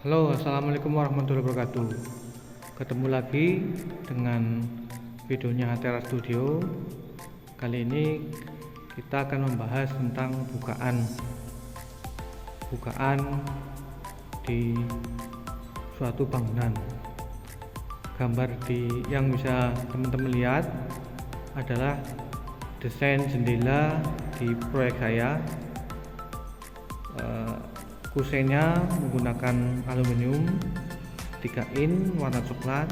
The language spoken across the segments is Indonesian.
Halo, assalamualaikum warahmatullahi wabarakatuh. Ketemu lagi dengan videonya Tera Studio. Kali ini kita akan membahas tentang bukaan di suatu bangunan. Gambar yang bisa teman-teman lihat adalah desain jendela di proyek saya. Kusennya menggunakan aluminium 3 in warna coklat,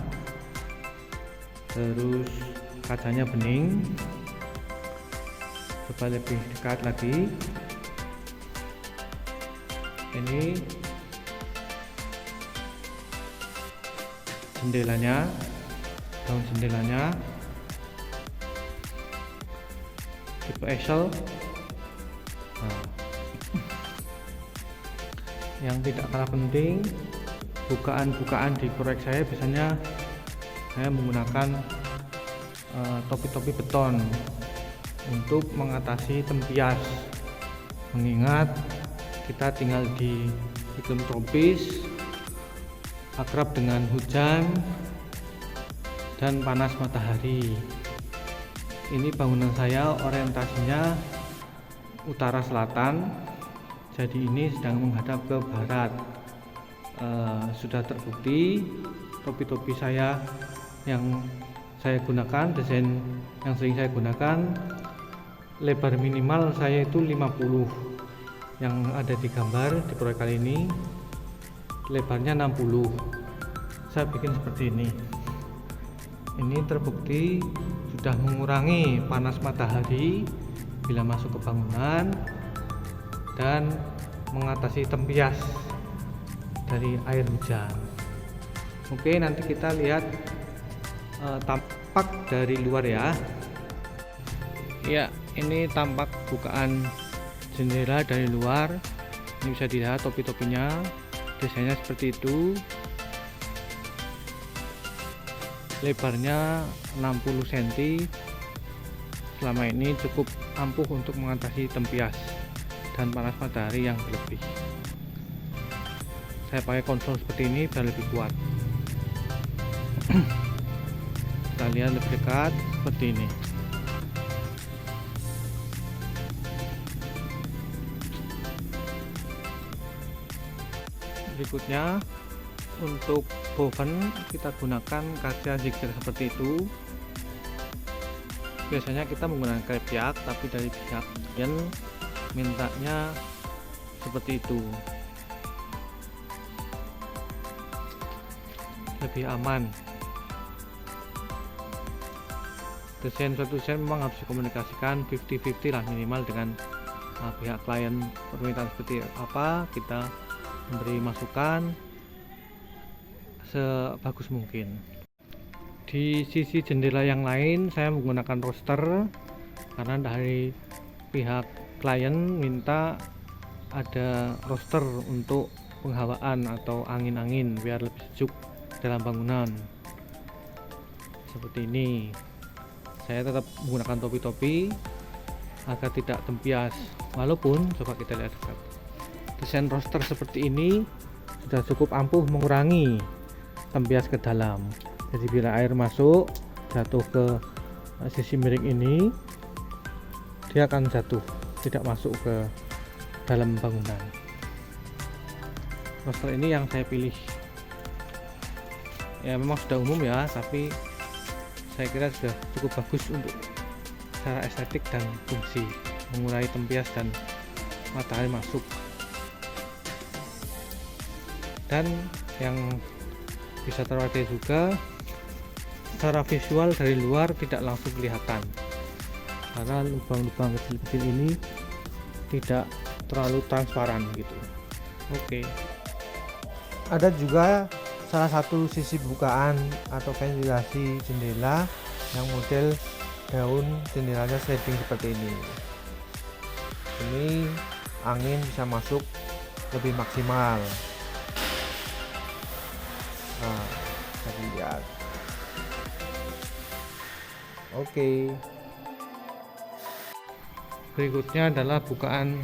terus kacanya bening. Coba lebih dekat lagi, ini jendelanya, daun jendelanya tipe Excel. Yang tidak kalah penting, bukaan-bukaan di proyek saya biasanya saya menggunakan topi-topi beton untuk mengatasi tempias, mengingat kita tinggal di iklim tropis, akrab dengan hujan dan panas matahari. Ini bangunan saya orientasinya utara selatan, jadi ini sedang menghadap ke barat. Sudah terbukti topi-topi saya yang saya gunakan, desain yang sering saya gunakan, lebar minimal saya itu 50. Yang ada di gambar di proyek kali ini lebarnya 60. Saya bikin seperti ini. Ini terbukti sudah mengurangi panas matahari bila masuk ke bangunan dan mengatasi tempias dari air hujan. Oke, nanti kita lihat tampak dari luar ya. Ya, ini tampak bukaan jendela dari luar. Ini bisa dilihat topi-topinya, desainnya seperti itu. Lebarnya 60 cm. Selama ini cukup ampuh untuk mengatasi tempias dan panas matahari yang berlebih. Saya pakai konsol seperti ini biar lebih kuat. Kita lihat lebih dekat seperti ini. Berikutnya, untuk boven kita gunakan kaca zigzag seperti itu. Biasanya kita menggunakan krepiak, tapi dari pihak klien mintanya seperti itu, lebih aman. Desain suatu desain memang harus dikomunikasikan 50-50 lah minimal dengan pihak klien. Permintaan seperti apa, kita memberi masukan sebagus mungkin. Di sisi jendela yang lain saya menggunakan roster karena dari pihak klien minta ada roster untuk penghawaan atau angin-angin biar lebih sejuk dalam bangunan. Seperti ini. Saya tetap menggunakan topi-topi agar tidak tempias. Walaupun coba kita lihat desain roster seperti ini sudah cukup ampuh mengurangi tempias ke dalam. Jadi bila air masuk jatuh ke sisi miring ini, dia akan jatuh, tidak masuk ke dalam bangunan. Roster ini yang saya pilih. Ya memang sudah umum ya, tapi saya kira sudah cukup bagus untuk secara estetik dan fungsi, mengurangi tempias dan matahari masuk. Dan yang bisa terwadai juga, secara visual dari luar tidak langsung kelihatan karena lubang-lubang kecil-kecil ini tidak terlalu transparan gitu. Oke. Ada juga salah satu sisi bukaan atau ventilasi jendela yang model daun jendelanya sliding seperti ini. Ini angin bisa masuk lebih maksimal. Nah, bisa dilihat. Oke. Berikutnya adalah bukaan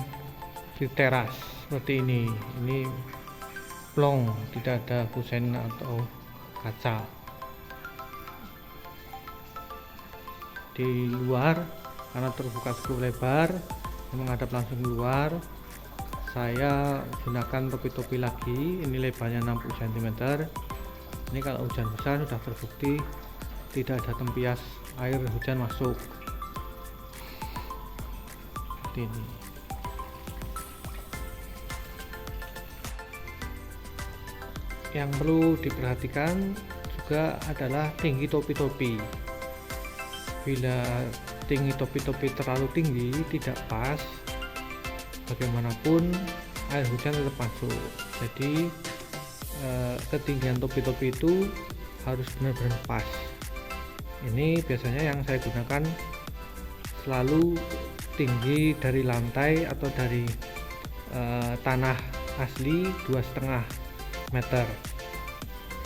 di teras seperti ini. Ini plong, tidak ada kusen atau kaca. Di luar karena terbuka cukup lebar, menghadap langsung keluar, saya gunakan topi-topi lagi. Ini lebarnya 60 cm. Ini kalau hujan besar sudah terbukti tidak ada tempias air hujan masuk seperti ini. Yang perlu diperhatikan juga adalah tinggi topi-topi. Bila tinggi topi-topi terlalu tinggi, tidak pas, bagaimanapun air hujan tetap masuk. Jadi ketinggian topi-topi itu harus benar-benar pas. Ini biasanya yang saya gunakan selalu tinggi dari lantai atau dari tanah asli 2,5 meter.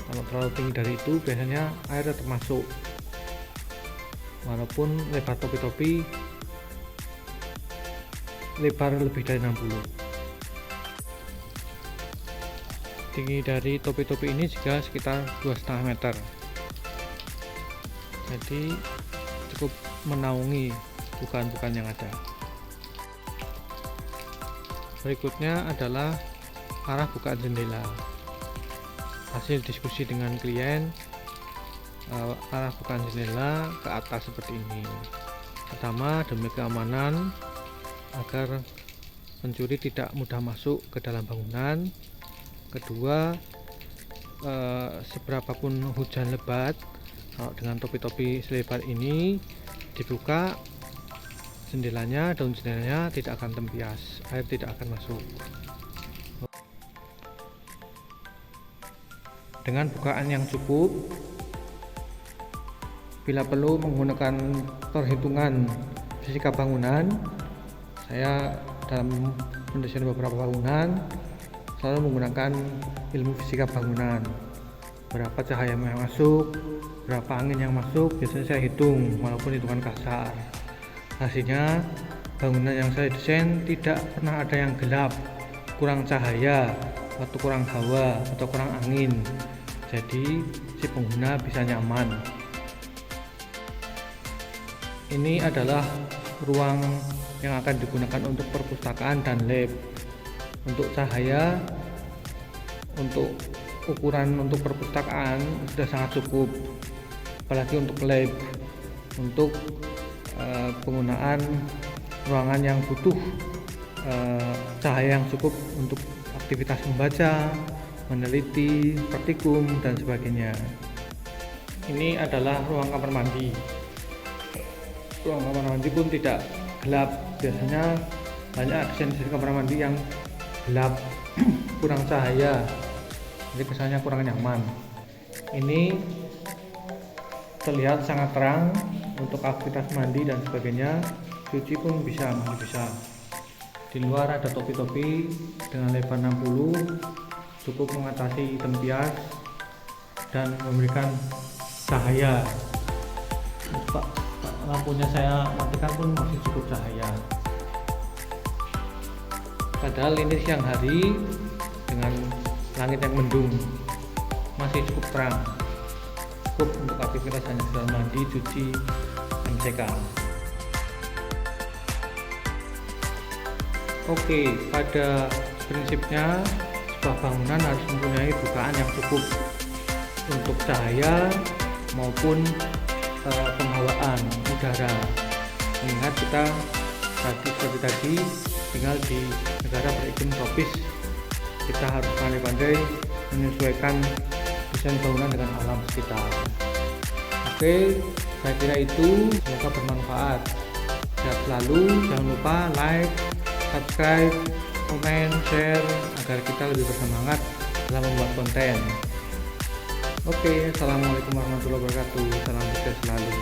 Kalau terlalu tinggi dari itu biasanya air tetap masuk walaupun lebar topi-topi lebar lebih dari 60. Tinggi dari topi-topi ini juga sekitar 2,5 meter, jadi cukup menaungi bukaan-bukaan yang ada. Berikutnya adalah arah bukaan jendela. Hasil diskusi dengan klien, arah bukaan jendela ke atas seperti ini. Pertama, demi keamanan agar pencuri tidak mudah masuk ke dalam bangunan. Kedua, seberapapun hujan lebat, kalau dengan topi-topi selebar ini dibuka jendelanya, daun jendelanya tidak akan tempias, air tidak akan masuk. Dengan bukaan yang cukup, bila perlu menggunakan perhitungan fisika bangunan, saya dalam mendesain beberapa bangunan selalu menggunakan ilmu fisika bangunan. Berapa cahaya yang masuk, berapa angin yang masuk, biasanya saya hitung walaupun hitungan kasar. Hasilnya bangunan yang saya desain tidak pernah ada yang gelap, kurang cahaya, atau kurang hawa, atau kurang angin. Jadi si pengguna bisa nyaman. Ini adalah ruang yang akan digunakan untuk perpustakaan dan lab. Untuk cahaya, untuk ukuran untuk perpustakaan sudah sangat cukup, apalagi untuk lab. Untuk penggunaan ruangan yang butuh cahaya yang cukup untuk aktivitas membaca, meneliti, praktikum, dan sebagainya. Ini adalah ruang kamar mandi. Ruang kamar mandi pun tidak gelap. Biasanya banyak desain kamar mandi yang gelap, kurang cahaya, jadi kesannya kurang nyaman. Ini terlihat sangat terang untuk aktivitas mandi dan sebagainya. Cuci pun bisa, masih bisa. Di luar ada topi-topi dengan lebar 60, cukup mengatasi tempias dan memberikan cahaya. Lampunya saya matikan pun masih cukup cahaya. Padahal ini siang hari dengan langit yang mendung, masih cukup terang, cukup untuk aktivitas hanya sekedar mandi, cuci, MCK. Oke, pada prinsipnya sebuah bangunan harus mempunyai bukaan yang cukup untuk cahaya maupun penghawaan udara. Mengingat kita seperti tadi tinggal di negara beriklim tropis, kita harus pandai-pandai menyesuaikan desain bangunan dengan alam sekitar. Oke, saya kira itu, semoga bermanfaat. Sehat selalu, jangan lupa like, subscribe, komen, share agar kita lebih bersemangat dalam membuat konten. Oke, assalamualaikum warahmatullahi wabarakatuh. Salam sukses selalu.